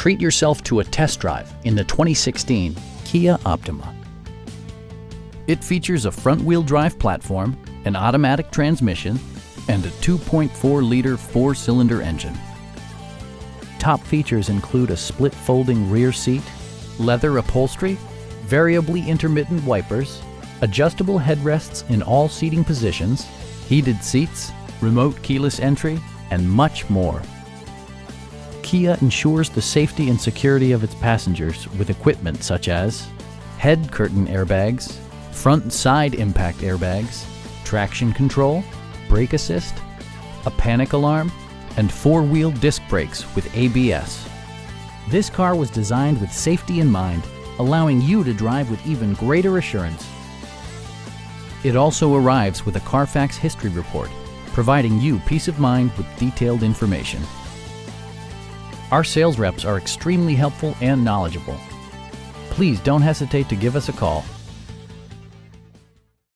Treat yourself to a test drive in the 2016 Kia Optima. It features a front-wheel drive platform, an automatic transmission, and a 2.4-liter four-cylinder engine. Top features include a split folding rear seat, leather upholstery, variably intermittent wipers, adjustable headrests in all seating positions, heated seats, remote keyless entry, and much more. Kia ensures the safety and security of its passengers with equipment such as head curtain airbags, front and side impact airbags, traction control, brake assist, a panic alarm, and four-wheel disc brakes with ABS. This car was designed with safety in mind, allowing you to drive with even greater assurance. It also arrives with a Carfax history report, providing you peace of mind with detailed information. Our sales reps are extremely helpful and knowledgeable. Please don't hesitate to give us a call.